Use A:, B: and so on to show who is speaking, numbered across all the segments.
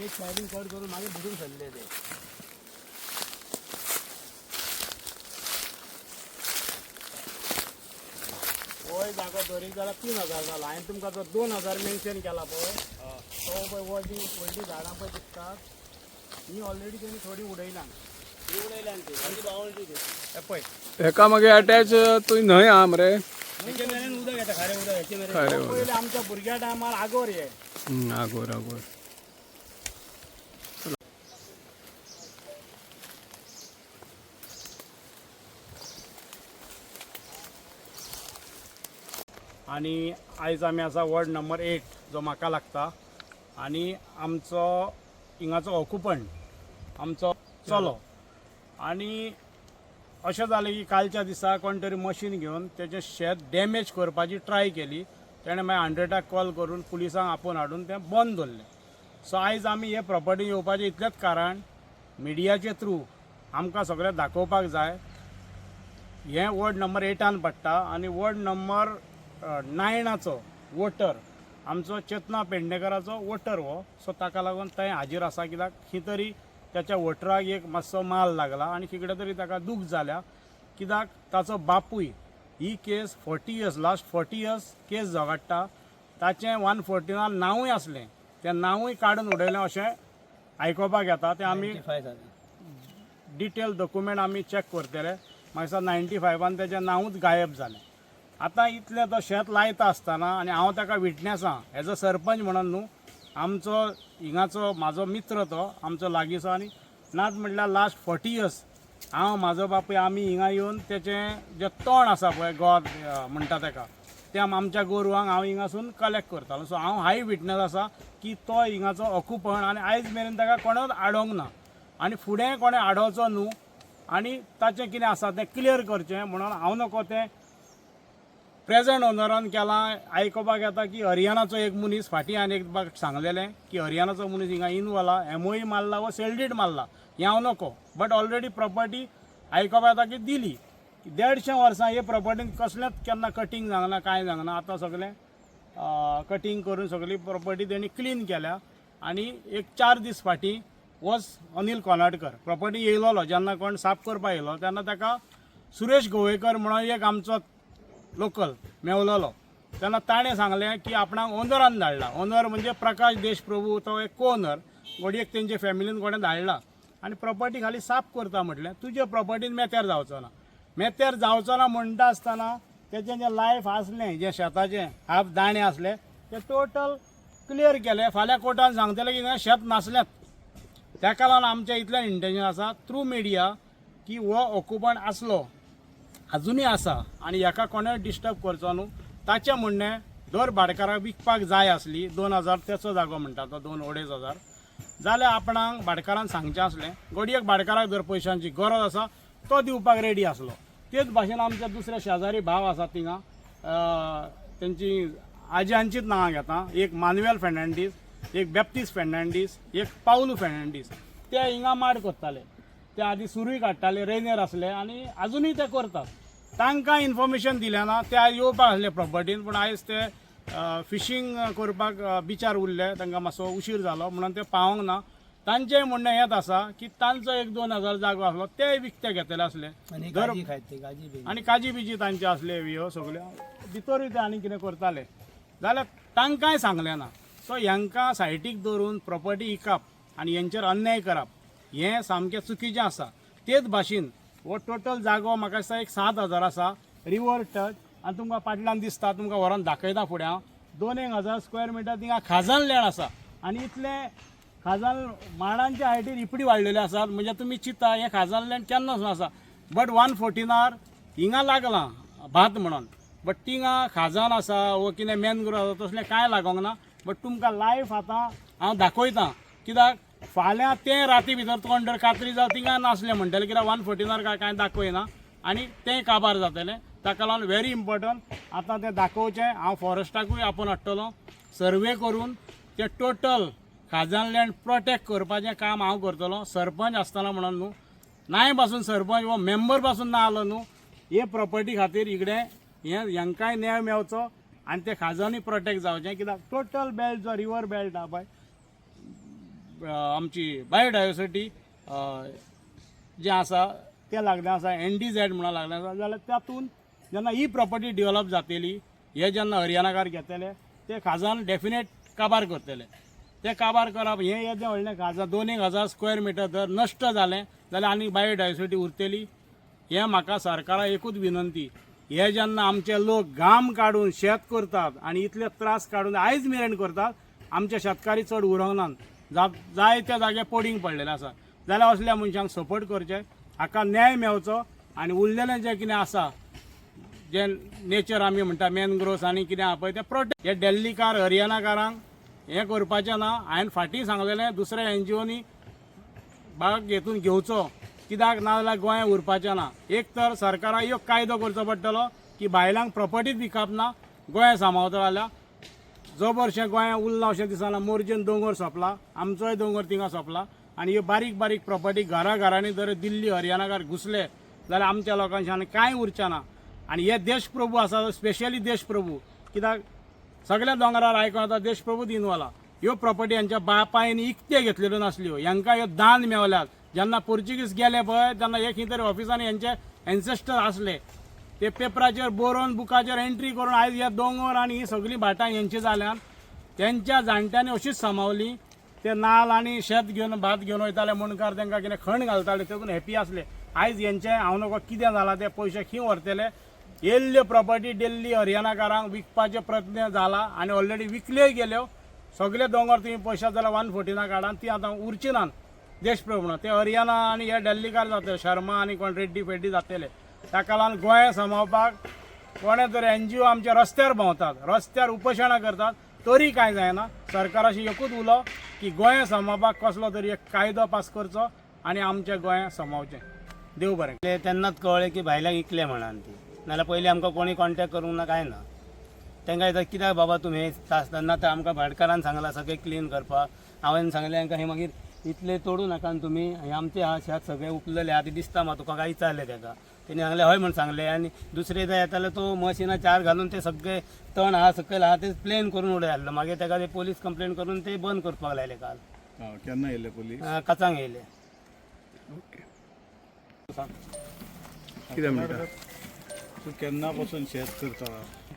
A: एक सायडीन कट करून मागे बुडून सरले ते. होय जागो धरीक जाल्यार 3000 जाला. हांवें तुमकां तो 2000 मेन्शन केला पळय तो पळय व्हडली झाडां पळय दिसतात ही ऑलरेडी त्यांनी थोडी उडयला ही उडयल्यान ती आनी बावळटी हे पळय
B: हेका मागे अटॅच तुवें न्हय आहा मरे.
A: हेचे मेरेन उदक येता खारें उदक हेचे मेरेन पयलीं आमच्या भुरग्या टायमार आगोर हे
B: आगोर आगोर.
A: आणि आयज आमी आसा वॉर्ड नंबर 8 जो म्हाका लागता आणि आमचो हिंगाचो ऑक्युपंट आमचो चलो आणि अशें जालें की कालच्या दिसा कोण तरी मशीन घेवन तेजें शेत डॅमेज करपाची ट्राय केली. तेणें मागीर 100टाक कॉल करून पुलिसांक आपोवन हाडून तें बंद दवरलें. सो आयज आमी हे प्रॉपर्टी येवपाचें इतलेंच कारण मिडियाचे थ्रू आमकां सगळें दाखोवपाक जाय. हें वॉर्ड नंबर 8 पडटा आणि वॉर्ड नंबर 9 वोटर आमचो चेतना पेडणेकराचो वोटर हो. सो ताका लागून थंय हाजीर आसा कित्याक खंय तरी त्याच्या वोटराक एक मातसो माल लागला आणि कितें तरी ताका दूख जाल्या कित्याक ताचो बापूय ही केस 40 इयर्स लास्ट 40 इयर्स केस झगडटा. ताचें 114 नांवूय आसलें तें नांवूय काडून उडयलें अशें आयकोपाक येता. तें आमी डिटेल डॉक्युमेंट आमी चॅक करतले. म्हाका 95 तेजें नांवूच गायब जालें. आतां इतलें तो शेत लायता आसतना आनी हांव ताका विटनेस आहा एज अ सरपंच म्हणून न्हू आमचो हिंगाचो म्हाजो मित्र तो आमचो लागींचो आनी नात म्हटल्यार लास्ट 40 इयर्स हांव म्हाजो बापूय आमी हिंगा येवन तेचें जें तण आसा पळय गॉड म्हणटा ताका त्या आमच्या गोरवांक हांव हिंगासून कलेक्ट करतालो. सो हांव हाय विटनेस आसा की तो हिंगाचो ऑक्युपंट आनी आयज मेरेन ताका कोणूच आडोंक ना आनी फुडें कोणें आडोवचो न्हू आनी ताचें कितें आसा तें क्लियर करचें म्हणून हांव नको तें प्रेझेंट ओनरान केलां. आयकोपाक येता की हरियाणाचो एक मनीस फाटीं हांवें एक सांगलेलें की हरियाणाचो मनीस हिंगा इनवॉल्व आहा एमओई मारला व सेल डीड मारला हें हांव नको. बट ऑलरेडी प्रॉपर्टी आयकोपाक येता की दिली 150 वर्सां हे प्रॉपर्टीन कसलेंच केन्ना कटींग जावना कांय जावना. आतां सगळें कटींग करून सगळी प्रॉपर्टी तेणी क्लीन केल्या. आनी एक 4 दीस फाटीं वॉज अनिल कोनाटकर प्रॉपर्टी येयलोलो जेन्ना कोण साफ करपाक येयलो तेन्ना ताका सुरेश गोवेकर म्हणून एक आमचो लोकल मेवलोलो. तेन्ना ताणें सांगलें की आपणाक ओनरान धाडला. ओनर म्हणजे प्रकाश देशप्रभू तो एक को ओनर घडयेक तेंचे फॅमिलीन कोणें धाडला आनी प्रॉपर्टी खाली साफ करता म्हटलें तुजे प्रॉपर्टीन मेतेर जावचो ना. मेतेर जावचो ना म्हणटा आसतना तेचें जें लायफ आसलें जें शेताचें हाफ दाणे आसले ते टोटल क्लियर केले. फाल्यां कोर्टान सांगतलें की हिंगा शेत नासलेंच. ताका लागून आमचें इतलें इंटेन्शन आसा थ्रू मिडिया की हो ऑक्युपंट आसलो अजुनूय आसा आनी हेका कोणें डिस्टर्ब करचो न्हू. ताचें म्हणणें दर भाटकाराक विकपाक जाय आसली 2000 तेचो जागो म्हणटा तो 2-2.5 जाल्यार आपणाक भाटकारान सांगचें आसलें. घडयेक भाटकाराक जर पयशांची गरज आसा तो दिवपाक रेडी आसलो. तेच भाशेन आमच्या दुसऱ्या शेजारी भाव आसा थिंगा तेंची आज्यांचीच नांवां घेता. एक मानुएल फेर्नांडीस एक बॅप्टिस्ट फेर्नांडीस एक पाउलो फेर्नांडीस ते हिंगा माड करताले. ते आदी सुरूय काडटाले रेनेर आसले आनी अजुनूय ते करतात. तांकां इन्फॉर्मेशन दिलें ना ते आयज येवपाक आसले प्रॉपर्टीन पूण आयज ते फिशींग करपाक बिचार उरले तांकां मातसो उशीर जालो म्हणून ते पावोंक ना. तांचें म्हणणें हेंच आसा की तांचो 1-2 जागो आसलो ते विकते घेतले आसले आनी काजी बिजी तांचे आसले ह्यो सगल्यो भितरूय ते आनी कितें करताले जाल्यार तांकांय सांगलें ना. सो हांकां सायटीक दवरून प्रॉपर्टी विकप आनी हेंचेर अन्याय करप हें सामकें चुकीचें आसा. तेच भाशेन हो टोटल जागो म्हाका दिसता एक 7000 आसा रिवर टच आनी तुमकां फाटल्यान दिसता तुमकां व्हरोन दाखयता फुडें हांव 2-1000 स्क्वेअर मिटर थिंगा खाजन लँड आसा आनी इतले खाजन माडांच्या हायटीर इपडी वाडलेले आसात म्हणजे तुमी चिंता हें खाजन लँड केन्नासून आसा. बट 114 हिंगा लागलां भात म्हणून बट थिंगा खाजन आसा वो कितें मॅनग्रोव आसा तसलें कांय लागोंक ना. बट तुमकां लायफ आतां हांव दाखयतां कित्याक फाल्यां तें राती भितर कोण जर कातरी जावं थिंगा नासलें म्हणटलें कित्याक 114 कांय दाखयना आनी तें काबार जातलें. ताका लागून व्हेरी इम्पॉर्टंट आतां तें दाखोवचें. हांव फॉरेस्टाकूय आपोवन हाडटलो सर्वे करून तें टोटल खाजन लँड प्रोटेक्ट करपाचें काम हांव करतलो. सरपंच आसतना म्हणून न्हू नाय पासून सरपंच वो मेंबर पासून ना आलो न्हू हे प्रॉपर्टी खातीर इकडें हांकांय न्याय मेळचो आनी ते खाजनूय प्रोटेक्ट जावचें कित्याक टोटल बेल्ट जो रिवर बेल्ट आहा पळय आमची बायोडायवर्सिटी जें आसा तें लागलें आसा NDZ म्हणून लागलें आसा जाल्यार तातूंत जेन्ना ही प्रॉपर्टी डेव्हलप जातली हे जेन्ना हरियाणाकार घेतले ते खाजान डेफिनेट काबार करतले ते काबार करप हें येदें व्हडलें खाजा 2000 स्क्वेअर मिटर जर नश्ट जालें जाल्यार आनी बायोडायवर्सिटी उरतली हें म्हाका सरकाराक एकूच विनंती हे जेन्ना आमचे लोक घाम काडून शेत करतात आनी इतले त्रास काडून आयज मेरेन करतात आमचे शेतकारी चड उरोंक नात जायत्या जाग्यार पडींग पडलेले आसा जाल्यार असल्या मनशांक सपोर्ट करचे हाका न्याय मेळचो आनी उरलेलें जें कितें आसा जे नेचर आमी म्हणटा मॅनग्रोव्स आनी कितें आहा पळय ते प्रोटेक्ट हे दिल्लीकार हरियाणाकारांक हें करपाचें ना हांवें फाटीं सांगलेलें दुसऱ्या NGOनी भाग हेतून घेवचो कित्याक नाजाल्यार गोंयांत उरपाचें ना एक तर सरकाराक एक कायदो करचो पडटलो की बायलांक प्रॉपर्टीच विकप ना गोंय सांबाळटा जाल्यार जबरशें गोंयांत उरलां अशें दिसना मोरजेन दोंगर सोंपला आमचोय दोंगर थिंगा सोंपला आनी ह्यो बारीक बारीक प्रॉपर्टी घरांनी जर दिल्ली हरियाणाकार घुसले जाल्यार आमच्या लोकांच्यान कांय उरचें ना आनी हे देशप्रभू आसा स्पेशली देशप्रभू कित्याक सगळ्या दोंगरार आयकून येता देशप्रभू दिनवाला ह्यो प्रॉपर्टी हांच्या बापायनी इकते घेतलेल्यो नासल्यो हांकां ह्यो दान मेवल्यात जेन्ना पोर्चुगीज गेले पळय तेन्ना एक खंय तरी ऑफिसांनी हेंचे एन्सेस्टर आसले ते पेपराचेर बरोवन बुकाचेर एंट्री करून आयज हे दोंगर आनी ही सगळीं भाटां हेंची जाल्यान तेंच्या जाणट्यांनी अशीच सांबाळली ते नाल्ल आनी शेत घेवन भात घेवन वयताले मुणकार तांकां कितें खण घालताले तेतून हॅपी आसले आयज हेंचें हांव नकळो कितें जालां ते पयशे खंय व्हरतले येयल्ल्यो प्रॉपर्टी दिल्ली हरियाणाकारांक विकपाचे प्रयत्न जाला आनी ऑलरेडी विकल्योय गेल्यो सगळे दोंगर तुमी पयशां जाल्यार 114 काडात ती आतां उरची नात देशप्रभू ते हरियाणा आनी हे दिल्लीकार जातले शर्मा आनी कोण रेड्डी फेड्डी जातले ताका लागून गोंय सांबाळपाक कोणे तरी NGO आमच्या रस्त्यार भोंवतात रस्त्यार उपोशणां करतात तरी कांय जायना सरकाराशी एकूच उलो की गोंय सांबाळपाक कसलो तरी एक कायदो पास करचो आनी आमचें गोंय सांबाळचें देव बरें
C: तेन्नाच कळ्ळें की भायल्याक इकले म्हणून ती नाल्यार पयलीं आमकां कोणी कॉन्टॅक्ट करूंक ना कांय ना तांकां येता कित्याक बाबा तुमी हे आसतना तर आमकां भाटकारान सांगलां सगळें क्लीन करपाक हांवें सांगलें तांकां हें मागीर इतले तोडू नाका तुमी हे आमचे हा शेत सगळे उपलेले आहा ते दिसता म्हाका तुका काय विचारलें ताका तेणी सांगलें हय म्हण सांगलें आनी दुसरे दिसा येताले तो मशिनां 4 घालून ते सगळे तण आहा सकयल आहा ते प्लेन करून उडय हाडलो मागीर ताका ते पोलीस कंप्लेंट करून ते बंद करपाक लायले काल
D: केन्ना येयले पोलीस
C: काचांक येयले
B: कितें म्हणटा
D: तूं केन्ना पासून शेत करता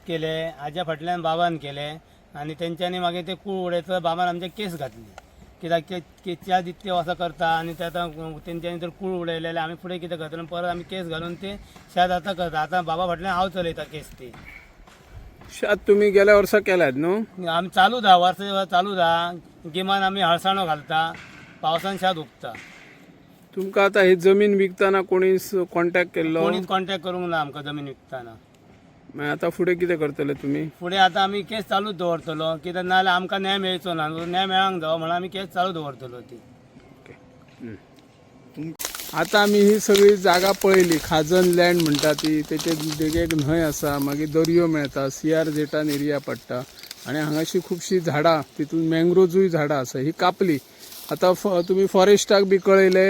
C: केले हाज्या फाटल्यान बाबान केले आनी तेंच्यांनी मागीर ते कूळ उडयता बाबान आमचे केस घातली कित्याक केसच्या दित्ते असं करता आनी ते आतां तेंच्यांनी जर कूळ उडयलेले आमी फुडें कितें करतले परत आमी केस घालून ते शेत आतां करता आतां बाबा फाटल्यान हांव चलयता केस ती
B: शेत तुम्ही गेल्या वर्सा केल्यात न्हू
C: आमी चालू धा वर्सां चालू धा गिमान आमी हळसाणो घालता पावसान शेत उपता
B: तुमकां आतां ही जमीन विकताना कोणी कॉन्टॅक्ट केल्लो
C: कोणीच कॉन्टॅक्ट करूंक ना आमकां जमीन विकताना
B: मागीर आतां फुडें कितें करतले तुमी
C: फुडें आतां आमी केस चालूच दवरतलो कित्याक नाजाल्यार आमकां न्याय मेळचो ना न्याय मेळांक जावो म्हणून आमी केस चालू दवरतलो ती
B: आतां आमी ही सगळी जागा पळयली खाजन लँड म्हणटा ती तेचे देगेक न्हंय आसा मागीर दर्यो मेळटा CRZ एरिया पडटा आनी हांगाशी खुबशीं झाडां तितून मँग्रोजूय झाडां आसा ही कापली आतां तुमी फॉरेस्टाक बी कळयले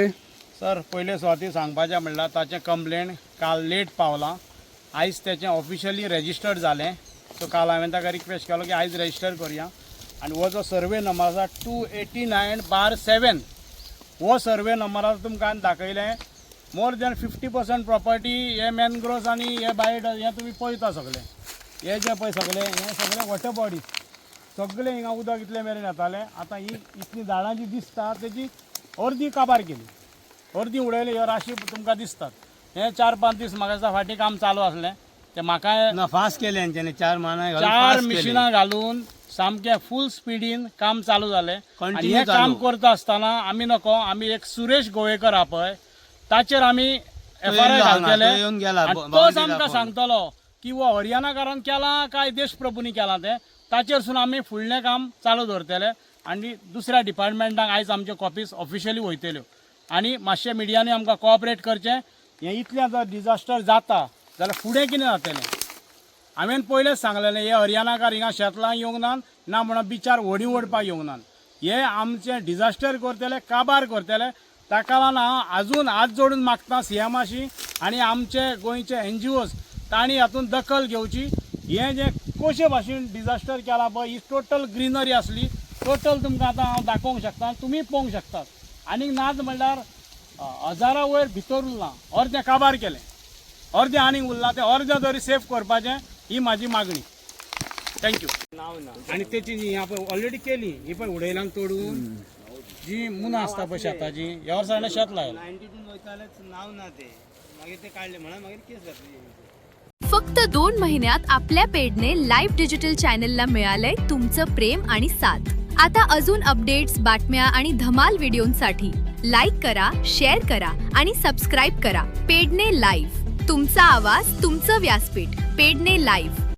A: सर पयले सुवाती सांगपाचें म्हणल्यार ताचें कंप्लेंट काल लेट पावलां आयज तेचें ऑफिशियली रजिस्टर्ड जालें सो काल हांवें ताका रिक्वेस्ट केलो की आयज रजिस्टर करया आनी हो जो सर्वे नंबर आसा 289/7 हो सर्वे नंबरार तुमकां दाखयलें मोर दॅन 50% प्रॉपर्टी हे मॅनग्रोव्स आनी हे बायो हे तुमी पळयता सगळें हे जे पळय सगळें हे सगळें वॉटर बॉडीज सगळें हिंगा उदक इतले मेरेन येतालें आतां ही इतली झाडां जी दिसता तेजी अर्दी काबार केली अर्दी उडयली ह्यो राशी तुमकां दिसतात हे 4-5 दीस म्हाका दिसता फाटीं काम चालू आसलें ते म्हाका
C: ना फास्ट केले हेंच्यांनी 4 म्हयने घालून
A: 4
C: fast केले.
A: मिशिनां घालून सामकें फूल स्पिडीन काम चालू जालें आनी
C: Continue
A: हें काम
C: चालू.
A: करता आसतना आमी नको आमी एक सुरेश गोवेकर आहा पळय ताचेर आमी FRI
C: येयलो हांगा,
A: घालतले
C: तो येवन गेला,
A: आनी
C: बावंडरी
A: तोच आमकां
C: दाखोवन.
A: सांगतलो की हो हरियाणाकारान केलां काय देशप्रभूनी केलां तें ताचेरसून आमी फुडलें काम चालू दवरतले आनी दुसऱ्या डिपार्टमेंटाक आयज आमच्यो कॉपीज ऑफिशियली वयतल्यो आनी मातशें मिडियांनी आमकां कोऑपरेट करचें हें इतलें जर डिजास्टर जाता जाल्यार फुडें कितें जातलें हांवें पयलेंच सांगलेलें हे हरियाणाकार हिंगा शेतलां येवंक ना म्हणून बिचार व्हडी ओडपाक येवंक ना हे आमचें डिजास्टर करतले काबार करतले ताका लागून हांव आजून हात जोडून मागता CMाशी आनी आमचे गोंयचे NGOs तांणी हातूंत दखल घेवची हें जें कशे भाशेन डिजास्टर केला पळय ही टोटल ग्रीनरी आसली टोटल तुमकां आतां हांव दाखोवंक शकता, तुमी पळोवंक शकतात. आनीक नाच म्हणल्यार 1000 वयर भितर उरलां, अर्दें काबार केलें, अर्दें आनीक उरलां, तें अर्दें तरी सेफ करपाचें ही म्हाजी मागणी. थँक्यू. आणि त्याची जी आपण ऑलरेडी केली ही पण उडयलांक तोडून जी मुनां असता पळय शेताची ह्या वर्सां शेत लायला
C: 92 वयतालेच नाव ना ते मागीर ते काढले म्हणून मागीर केस जातली.
E: फक्त 2 महिन्यात आपल्या पेडने लाईव्ह डिजिटल चॅनलला मिळालंय तुमचं प्रेम आणि साथ. आता अजून अपडेट्स, बातम्या आणि धमाल व्हिडिओंसाठी लाईक करा, शेअर करा आणि सबस्क्राईब करा. पेडणे लाईव्ह, तुमचा आवाज, तुमचं व्यासपीठ. पेडणे लाईव्ह.